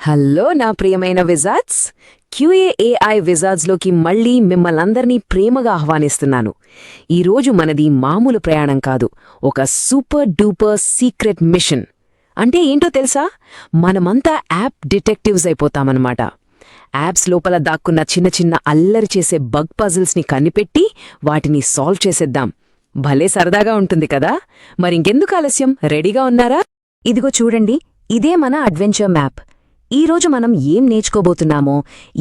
Hello నా ప్రియమైన విజార్డ్స్, క్యూఏఐ విజార్డ్స్లోకి మళ్లీ మిమ్మల్నందర్నీ ప్రేమగా ఆహ్వానిస్తున్నాను. ఈరోజు మనది మామూలు ప్రయాణం కాదు, ఒక సూపర్ డూపర్ సీక్రెట్ మిషన్. అంటే ఏంటో తెలుసా? మనమంతా యాప్ డిటెక్టివ్స్ అయిపోతామన్నమాట. యాప్స్ లోపల దాక్కున్న చిన్న చిన్న అల్లరి చేసే బగ్ పజిల్స్ని కనిపెట్టి వాటిని సాల్వ్ చేసేద్దాం. భలే సరదాగా ఉంటుంది కదా? మరింకెందుకు ఆలస్యం, రెడీగా ఉన్నారా? ఇదిగో చూడండి, ఇదే మన అడ్వెంచర్ మ్యాప్. ఈరోజు మనం ఏం నేర్చుకోబోతున్నామో,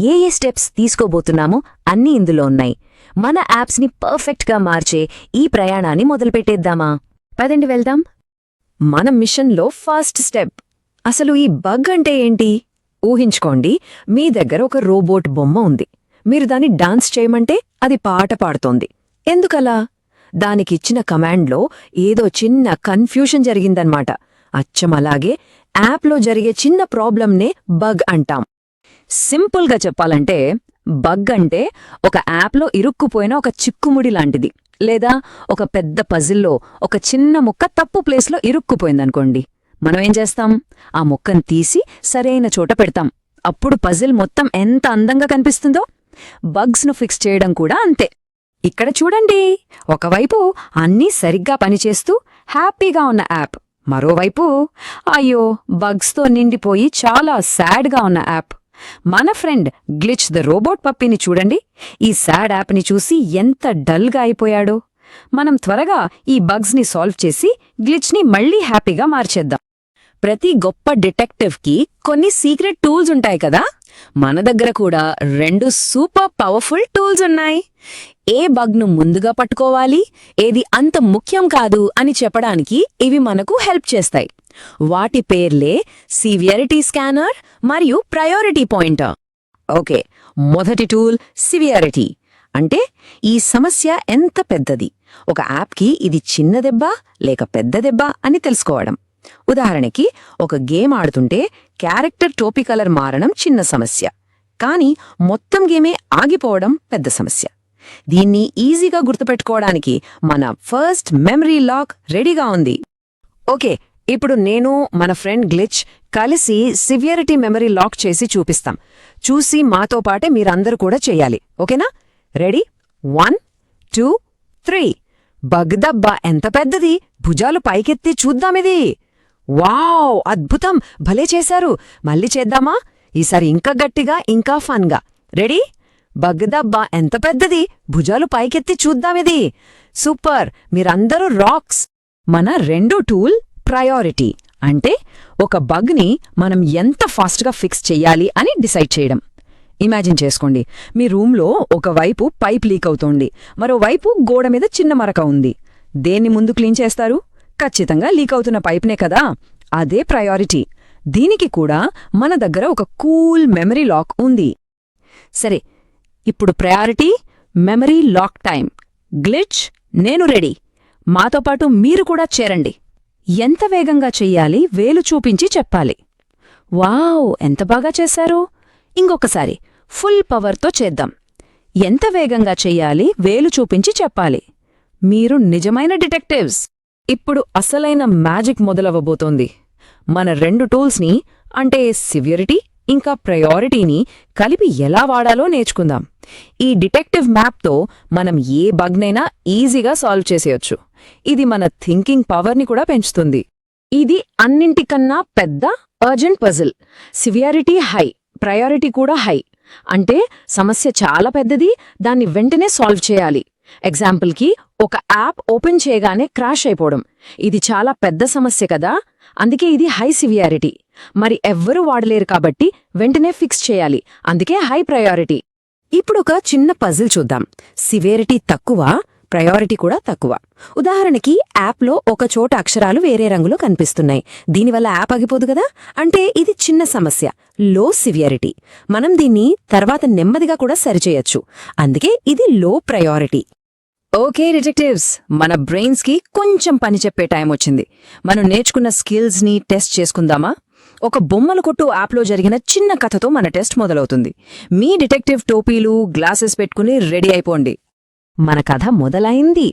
ఏ స్టెప్స్ తీసుకోబోతున్నామో అన్నీ ఇందులో ఉన్నాయి. మన యాప్స్ని పర్ఫెక్ట్గా మార్చే ఈ ప్రయాణాన్ని మొదలుపెట్టేద్దామా? పదండి వెళ్దాం. మన మిషన్లో ఫస్ట్ స్టెప్, అసలు ఈ బగ్ అంటే ఏంటి? ఊహించుకోండి, మీ దగ్గర ఒక రోబోట్ బొమ్మ ఉంది. మీరు దాన్ని డాన్స్ చేయమంటే అది పాట పాడుతోంది. ఎందుకలా? దానికిచ్చిన కమాండ్లో ఏదో చిన్న కన్ఫ్యూషన్ జరిగిందన్నమాట. అచ్చమలాగే యాప్లో జరిగే చిన్న ప్రాబ్లంనే బగ్ అంటాం. సింపుల్గా చెప్పాలంటే, బగ్ అంటే ఒక యాప్లో ఇరుక్కుపోయిన ఒక చిక్కుముడి లాంటిది, లేదా ఒక పెద్ద పజిల్లో ఒక చిన్న ముక్క తప్పు ప్లేస్లో ఇరుక్కుపోయిందనుకోండి. మనం ఏం చేస్తాం? ఆ ముక్కను తీసి సరైన చోట పెడతాం. అప్పుడు పజిల్ మొత్తం ఎంత అందంగా కనిపిస్తుందో. బగ్స్ను ఫిక్స్ చేయడం కూడా అంతే. ఇక్కడ చూడండి, ఒకవైపు అన్నీ సరిగ్గా పనిచేస్తూ హ్యాపీగా ఉన్న యాప్, మరోవైపు అయ్యో బగ్స్తో నిండిపోయి చాలా సాడ్గా ఉన్న యాప్. మన ఫ్రెండ్ గ్లిచ్ ద రోబోట్ పప్పీని చూడండి. ఈ సాడ్ యాప్ని చూసి ఎంత డల్గా అయిపోయాడో. మనం త్వరగా ఈ బగ్స్ని సాల్వ్ చేసి గ్లిచ్ని మళ్లీ హ్యాపీగా మార్చేద్దాం. ప్రతి గొప్ప డిటెక్టివ్కి కొన్ని సీక్రెట్ టూల్స్ ఉంటాయి కదా? మన దగ్గర కూడా 2 సూపర్ పవర్ఫుల్ టూల్స్ ఉన్నాయి. ఏ బగ్ను ముందుగా పట్టుకోవాలి, ఏది అంత ముఖ్యం కాదు అని చెప్పడానికి ఇవి మనకు హెల్ప్ చేస్తాయి. వాటి పేర్లే సివియారిటీ స్కానర్ మరియు ప్రయారిటీ పాయింటర్. ఓకే, మొదటి టూల్ సివియారిటీ. అంటే ఈ సమస్య ఎంత పెద్దది, ఒక యాప్కి ఇది చిన్న దెబ్బ లేక పెద్ద దెబ్బ అని తెలుసుకోవడం. ఉదాహరణకి, ఒక గేమ్ ఆడుతుంటే క్యారెక్టర్ టోపీ కలర్ మారడం చిన్న సమస్య, కానీ మొత్తం గేమే ఆగిపోవడం పెద్ద సమస్య. దీన్ని ఈజీగా గుర్తుపెట్టుకోవడానికి మన ఫస్ట్ మెమరీ లాక్ రెడీగా ఉంది. ఓకే, ఇప్పుడు నేను మన ఫ్రెండ్ గ్లిచ్ కలిసి సివియారిటీ మెమరీ లాక్ చేసి చూపిస్తాం. చూసి మాతో పాటే మీరందరూ కూడా చెయ్యాలి. ఓకేనా? రెడీ? 1 2 3. బగ్ దబ్బా ఎంత పెద్దది, భుజాలు పైకెత్తి చూద్దామిది. వావ్, అద్భుతం, భలే చేశారు. మళ్ళీ చేద్దామా? ఈసారి ఇంకా గట్టిగా, ఇంకా ఫన్గా. రెడీ? బగ్ దబ్బా ఎంత పెద్దది, భుజాలు పైకెత్తి చూద్దామిది. సూపర్, మీరందరూ రాక్స్. మన రెండో టూల్ ప్రయారిటీ. అంటే ఒక బగ్ని మనం ఎంత ఫాస్ట్గా ఫిక్స్ చెయ్యాలి అని డిసైడ్ చేయడం. ఇమాజిన్ చేసుకోండి, మీ రూంలో ఒకవైపు పైప్ లీక్ అవుతోంది, మరోవైపు గోడ మీద చిన్న మరక ఉంది. దేన్ని ముందు క్లీన్ చేస్తారు? ఖచ్చితంగా లీక్ అవుతున్న పైప్నే కదా. అదే ప్రయారిటీ. దీనికి కూడా మన దగ్గర ఒక కూల్ మెమరీ లాక్ ఉంది. సరే, ఇప్పుడు priority memory lock time. Glitch, నేను రెడీ. మాతో పాటు మీరు కూడా చేరండి. ఎంత వేగంగా చెయ్యాలి వేలు చూపించి చెప్పాలి. వావ్, ఎంత బాగా చేశారు. ఇంకొకసారి ఫుల్ పవర్తో చేద్దాం. ఎంత వేగంగా చెయ్యాలి వేలు చూపించి చెప్పాలి. మీరు నిజమైన డిటెక్టివ్స్. ఇప్పుడు అసలైన మ్యాజిక్ మొదలవ్వబోతోంది. మన 2 టూల్స్ని, అంటే సివియారిటీ ఇంకా ప్రయారిటీని కలిపి ఎలా వాడాలో నేర్చుకుందాం. ఈ డిటెక్టివ్ మ్యాప్తో మనం ఏ బగ్నైనా ఈజీగా సాల్వ్ చేసేయొచ్చు. ఇది మన థింకింగ్ పవర్ని కూడా పెంచుతుంది. ఇది అన్నింటికన్నా పెద్ద urgent puzzle. Severity high, priority కూడా హై. అంటే సమస్య చాలా పెద్దది, దాన్ని వెంటనే సాల్వ్ చేయాలి. ఎగ్జాంపుల్కి, ఒక యాప్ ఓపెన్ చేయగానే క్రాష్ అయిపోవడం. ఇది చాలా పెద్ద సమస్య కదా, అందుకే ఇది హై సివియారిటీ. మరి ఎవ్వరూ వాడలేరు కాబట్టి వెంటనే ఫిక్స్ చేయాలి, అందుకే హై ప్రయారిటీ. ఇప్పుడు ఒక చిన్న పజిల్ చూద్దాం. సివియారిటీ తక్కువ, ప్రయారిటీ కూడా తక్కువ. ఉదాహరణకి, యాప్లో ఒక చోట అక్షరాలు వేరే రంగులో కనిపిస్తున్నాయి. దీనివల్ల యాప్ ఆగిపోదు కదా. అంటే ఇది చిన్న సమస్య, లో సివియారిటీ. మనం దీన్ని తర్వాత నెమ్మదిగా కూడా సరిచేయొచ్చు, అందుకే ఇది లో ప్రయారిటీ. ఓకే డిటెక్టివ్స్, మన బ్రెయిన్స్కి కొంచెం పని చెప్పే టైం వచ్చింది. మనం నేర్చుకున్న స్కిల్స్ని టెస్ట్ చేసుకుందామా? ఒక బొమ్మల కొట్టు యాప్లో జరిగిన చిన్న కథతో మన టెస్ట్ మొదలవుతుంది. మీ డిటెక్టివ్ టోపీలు, గ్లాసెస్ పెట్టుకుని రెడీ అయిపోండి. మన కథ మొదలైంది.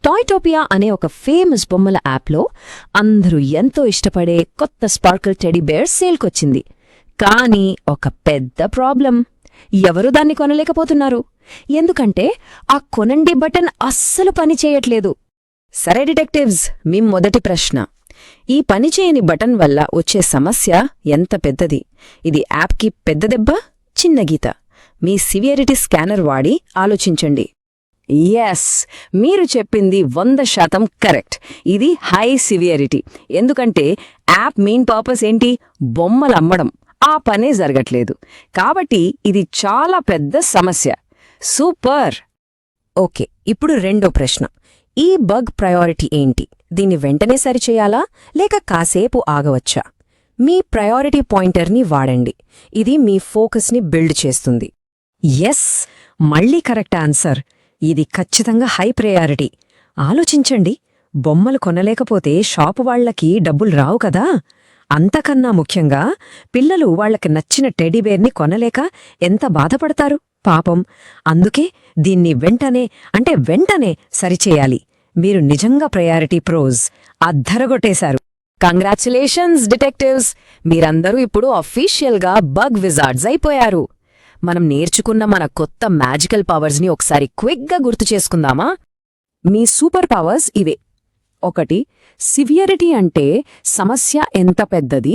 టాయ్టోపియా అనే ఒక ఫేమస్ బొమ్మల యాప్లో అందరూ ఎంతో ఇష్టపడే కొత్త స్పార్కిల్ టెడీ బేర్ సేల్కొచ్చింది. కానీ ఒక పెద్ద ప్రాబ్లం, ఎవరు దాన్ని కొనలేకపోతున్నారు. ఎందుకంటే ఆ కొనండి బటన్ అస్సలు పనిచేయట్లేదు. సరే డిటెక్టివ్స్, మీ మొదటి ప్రశ్న, ఈ పనిచేయని బటన్ వల్ల వచ్చే సమస్య ఎంత పెద్దది? ఇది యాప్కి పెద్ద దెబ్బ, చిన్న గీత? మీ సివియరిటీ స్కానర్ వాడి ఆలోచించండి. ఎస్, మీరు చెప్పింది 100% కరెక్ట్. ఇది హై సివియరిటీ. ఎందుకంటే యాప్ మెయిన్ పర్పస్ ఏంటి? బొమ్మలు అమ్మడం. ఆ పనే జరగట్లేదు. కాబట్టి ఇది చాలా పెద్ద సమస్య. సూపర్. ఓకే, ఇప్పుడు రెండో ప్రశ్న, ఈ బగ్ ప్రయారిటీ ఏంటి? దీన్ని వెంటనే సరిచేయాలా లేక కాసేపు ఆగవచ్చా? మీ ప్రయారిటీ పాయింటర్ని వాడండి. ఇది మీ ఫోకస్ని బిల్డ్ చేస్తుంది. ఎస్, మళ్ళీ కరెక్ట్ ఆన్సర్. ఇది ఖచ్చితంగా హై ప్రయారిటీ. ఆలోచించండి, బొమ్మలు కొనలేకపోతే షాపు వాళ్లకి డబ్బులు రావు కదా. అంతకన్నా ముఖ్యంగా పిల్లలు వాళ్లకి నచ్చిన టెడీబేర్ని కొనలేక ఎంత బాధపడతారు పాపం. అందుకే దీన్ని వెంటనే సరిచేయాలి. మీరు నిజంగా ప్రయారిటీ ప్రోస్ అద్దరగొట్టేశారు. కంగ్రాచ్యులేషన్స్ డిటెక్టివ్స్, మీరందరూ ఇప్పుడు అఫీషియల్గా బగ్ విజార్డ్స్ అయిపోయారు. మనం నేర్చుకున్న మన కొత్త మ్యాజికల్ పవర్స్ని ఒకసారి క్విక్గా గుర్తు చేసుకుందామా? మీ సూపర్ పవర్స్ ఇవే. 1. సివియరిటీ అంటే సమస్య ఎంత పెద్దది.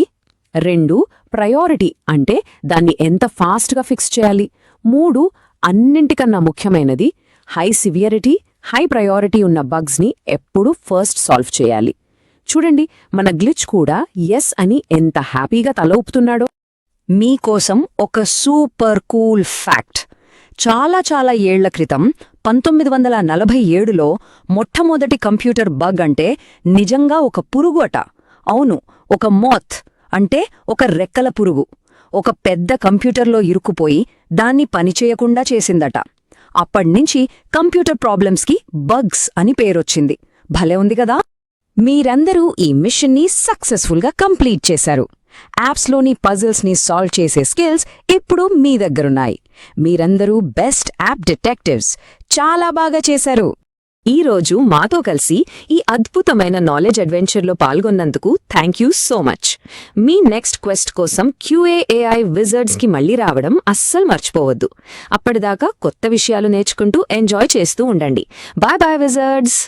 2. ప్రయారిటీ అంటే దాన్ని ఎంత ఫాస్ట్గా ఫిక్స్ చేయాలి. 3. అన్నింటికన్నా ముఖ్యమైనది, హై సివియరిటీ, హై ప్రయారిటీ ఉన్న బగ్స్ని ఎప్పుడూ ఫస్ట్ సాల్వ్ చేయాలి. చూడండి, మన గ్లిచ్ కూడా ఎస్ అని ఎంత హ్యాపీగా తల ఊపుతున్నాడో. మీకోసం ఒక సూపర్ కూల్ ఫ్యాక్ట్. చాలా ఏళ్ల క్రితం 1947లో మొట్టమొదటి కంప్యూటర్ బగ్ అంటే నిజంగా ఒక పురుగు అట. అవును, ఒక మోత్ అంటే ఒక రెక్కల పురుగు ఒక పెద్ద కంప్యూటర్లో ఇరుక్కుపోయి దాన్ని పనిచేయకుండా చేసిందట. అప్పట్నుంచి కంప్యూటర్ ప్రాబ్లమ్స్కి బగ్స్ అని పేరొచ్చింది. భలే ఉంది కదా. మీరందరూ ఈ మిషన్ని సక్సెస్ఫుల్గా కంప్లీట్ చేశారు. యాప్స్లోని పజిల్స్ని సాల్వ్ చేసే స్కిల్స్ ఇప్పుడు మీ దగ్గరున్నాయి. మీరందరూ బెస్ట్ యాప్ డిటెక్టివ్స్. చాలా బాగా చేశారు. ఈరోజు మాతో కలిసి ఈ అద్భుతమైన నాలెడ్జ్ అడ్వెంచర్లో పాల్గొన్నందుకు థ్యాంక్ యూ సో మచ్. మీ నెక్స్ట్ క్వెస్ట్ కోసం QA/AI విజర్డ్స్కి మళ్ళీ రావడం అస్సలు మర్చిపోవద్దు. అప్పటిదాకా కొత్త విషయాలు నేర్చుకుంటూ ఎంజాయ్ చేస్తూ ఉండండి. Bye bye Wizards.